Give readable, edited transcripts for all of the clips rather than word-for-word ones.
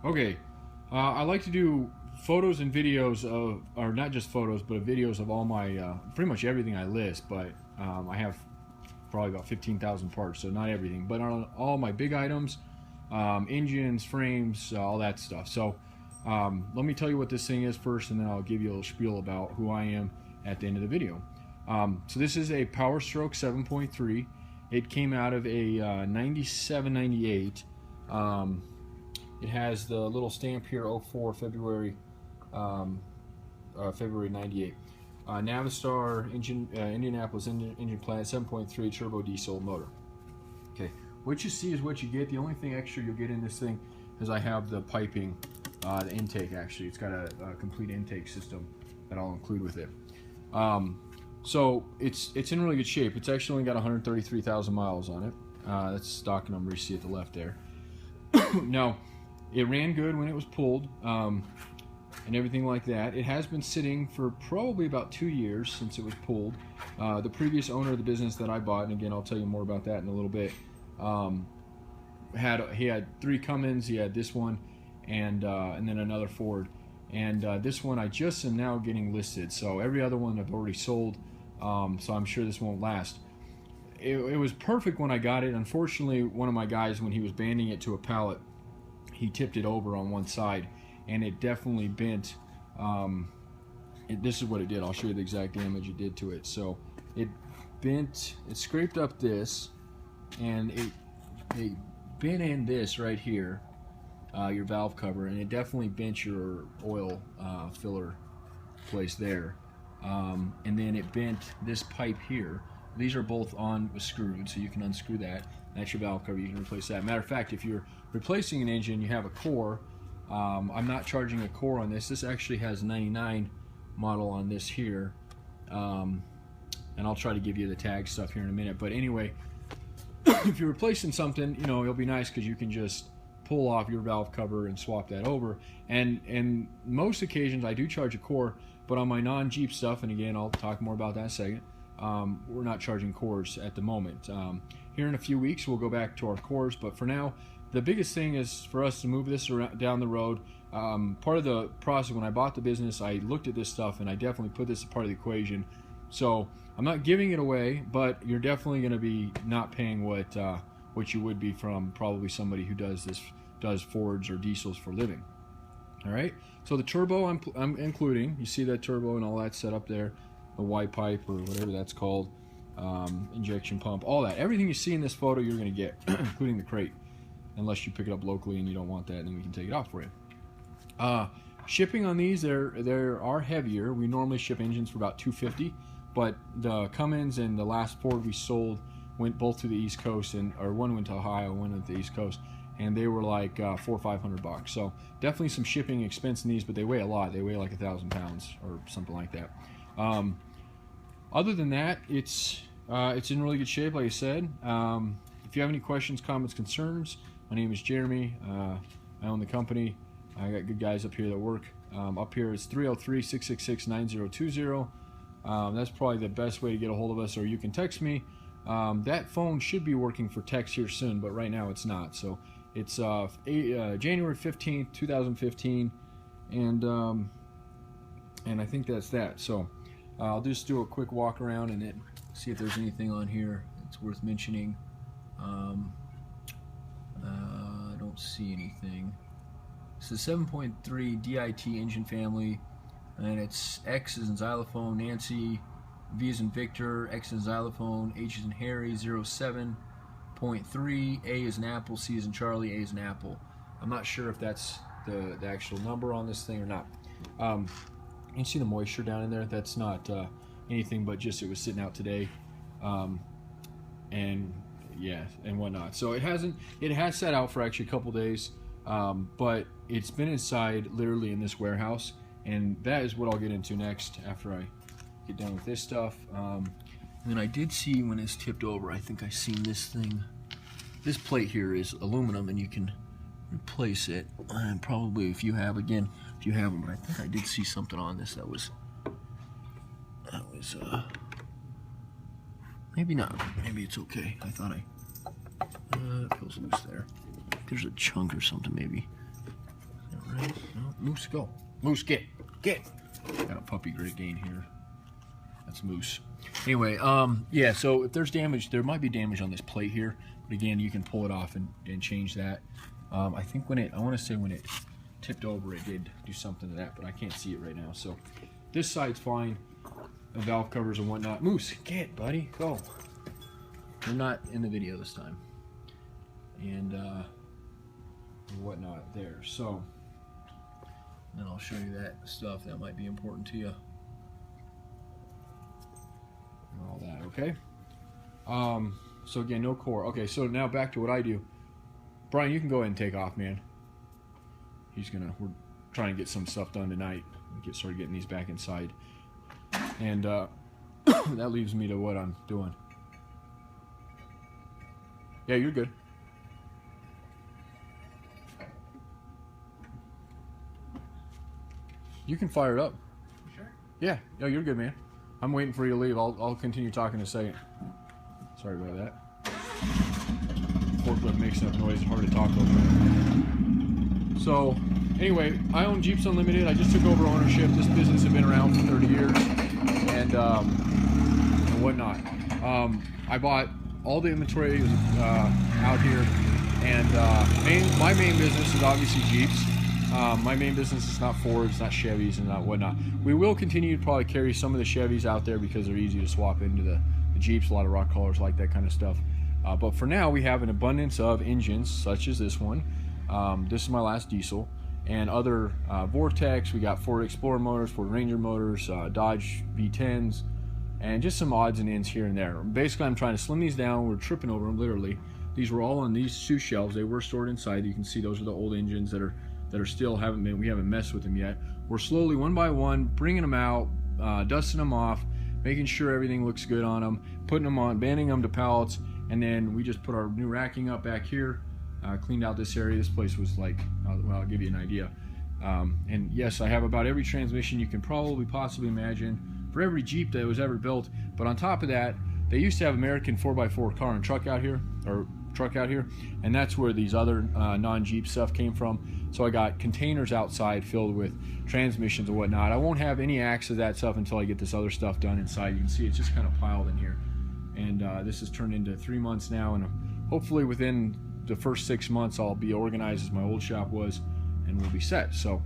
Okay, I like to do photos and videos of, or not just photos, but videos of all my, pretty much everything I list, but I have probably about 15,000 parts, so not everything, but on all my big items, engines, frames, all that stuff. So let me tell you what this thing is first, and then I'll give you a little spiel about who I am at the end of the video. So this is a Powerstroke 7.3. It came out of a 97, 98. It has the little stamp here, 04 February, February 98. Navistar engine, Indianapolis engine plant, 7.3 turbo diesel motor. Okay, what you see is what you get. The only thing extra you'll get in this thing is I have the piping, the intake. Actually, it's got a complete intake system that I'll include with it. So it's in really good shape. It's actually only got 133,000 miles on it. That's stock number you see at the left there. Now, it ran good when it was pulled, and everything like that. It has been sitting for probably about 2 years since it was pulled. The previous owner of the business that I bought, and again I'll tell you more about that in a little bit, he had 3 Cummins. He had this one, and then another Ford. And this one I just am now getting listed. So every other one I've already sold. So I'm sure this won't last. It was perfect when I got it. Unfortunately, one of my guys, when he was banding it to a pallet, he tipped it over on one side, and it definitely bent. This is what it did. I'll show you the exact damage it did to it. So it bent, it scraped up this, and it bent in this right here, your valve cover, and it definitely bent your oil filler place there. And then it bent this pipe here. These are both on screwed, so you can unscrew that. That's your valve cover. You can replace that. Matter of fact, if you're replacing an engine, you have a core. I'm not charging a core on this. This actually has 99 model on this here, and I'll try to give you the tag stuff here in a minute. But anyway, if you're replacing something, you know, it'll be nice because you can just pull off your valve cover and swap that over. And most occasions I do charge a core, but on my non-Jeep stuff, and again I'll talk more about that in a second, we're not charging cores at the moment. Here in a few weeks we'll go back to our cores, but for now the biggest thing is for us to move this around, down the road. Part of the process when I bought the business, I looked at this stuff and I definitely put this as part of the equation. So I'm not giving it away, but you're definitely going to be not paying what you would be from probably somebody who does Fords or diesels for a living. All right, so the turbo I'm including. You see that turbo and all that set up there, the Y pipe or whatever that's called, injection pump, all that. Everything you see in this photo you're going to get, including the crate, unless you pick it up locally and you don't want that, then we can take it off for you. Shipping on these, they are heavier. We normally ship engines for about $250, but the Cummins and the last Ford we sold went both to the East Coast, or one went to Ohio, one went to the East Coast, and they were like $400 or $500. So definitely some shipping expense in these, but they weigh a lot. They weigh like 1,000 pounds or something like that. Other than that, it's in really good shape, like I said. If you have any questions, comments, concerns, my name is Jeremy. I own the company. I got good guys up here that work. Up here is 303-666-9020. That's probably the best way to get a hold of us, or you can text me. That phone should be working for text here soon, but right now it's not. So it's January 15th, 2015, and I think that's that. So I'll just do a quick walk around and then see if there's anything on here that's worth mentioning. I don't see anything. It's a 7.3 DIT engine family, and it's X is in xylophone, Nancy, V is in Victor, X is in xylophone, H is in Harry, 07.3, A is in Apple, C is in Charlie, A is in Apple. I'm not sure if that's the actual number on this thing or not. You can see the moisture down in there. That's not anything but just it was sitting out today, and yeah, and whatnot. So it has sat out for actually a couple days, but it's been inside literally in this warehouse, and that is what I'll get into next after I get done with this stuff. And then I did see when it's tipped over, I think I seen this thing. This plate here is aluminum, and you can replace it. And probably if you have them, but I think I did see something on this that was maybe not. Maybe it's okay. I thought it feels loose there. There's a chunk or something maybe. Moose, go. Moose, get. Got a puppy Great Dane here. That's Moose. Anyway, yeah, so if there's damage, there might be damage on this plate here. But again, you can pull it off and change that. I think I want to say when it tipped over, it did do something to that, but I can't see it right now. So this side's fine. The valve covers and whatnot. Moose, get, buddy, go. You're not in the video this time. And whatnot there. So then I'll show you that stuff that might be important to you. And all that, okay? So again, no core. Okay, so now back to what I do. Brian, you can go ahead and take off, man. We're trying to get some stuff done tonight. Start getting these back inside. And that leaves me to what I'm doing. Yeah, you're good. You can fire it up. Sure. Yeah, no, you're good, man. I'm waiting for you to leave. I'll continue talking in a second. Sorry about that. Forklift makes enough noise, hard to talk over. So, anyway, I own Jeeps Unlimited. I just took over ownership. This business has been around for 30 years and whatnot. I bought all the inventory out here, and my main business is obviously Jeeps. My main business is not Fords, not Chevys, and not whatnot. We will continue to probably carry some of the Chevys out there because they're easy to swap into the Jeeps. A lot of rock crawlers like that kind of stuff. But for now, we have an abundance of engines, such as this one. This is my last diesel, and other Vortex. We got Ford Explorer motors, Ford Ranger motors, Dodge V10s, and just some odds and ends here and there. Basically, I'm trying to slim these down. We're tripping over them, literally. These were all on these two shelves. They were stored inside. You can see those are the old engines that are still we haven't messed with them yet. We're slowly, one by one, bringing them out, dusting them off, making sure everything looks good on them, putting them on, banding them to pallets, and then we just put our new racking up back here, cleaned out this area. This place was like, well, I'll give you an idea. And yes, I have about every transmission you can probably possibly imagine for every Jeep that was ever built. But on top of that, they used to have American 4x4 car and truck out here, and that's where these other non-Jeep stuff came from. So I got containers outside filled with transmissions and whatnot. I won't have any access to that stuff until I get this other stuff done inside. You can see it's just kind of piled in here. And this has turned into 3 months now, and hopefully within the first 6 months I'll be organized as my old shop was, and we'll be set. So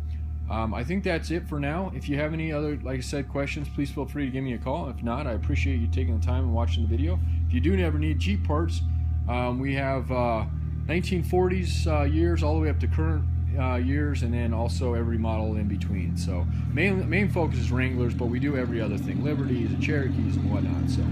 I think that's it for now. If you have any other, like I said, questions, please feel free to give me a call. If not, I appreciate you taking the time and watching the video. If you do ever need Jeep parts, we have 1940s years all the way up to current years, and then also every model in between. So main focus is Wranglers, but we do every other thing, Liberties and Cherokees and whatnot. So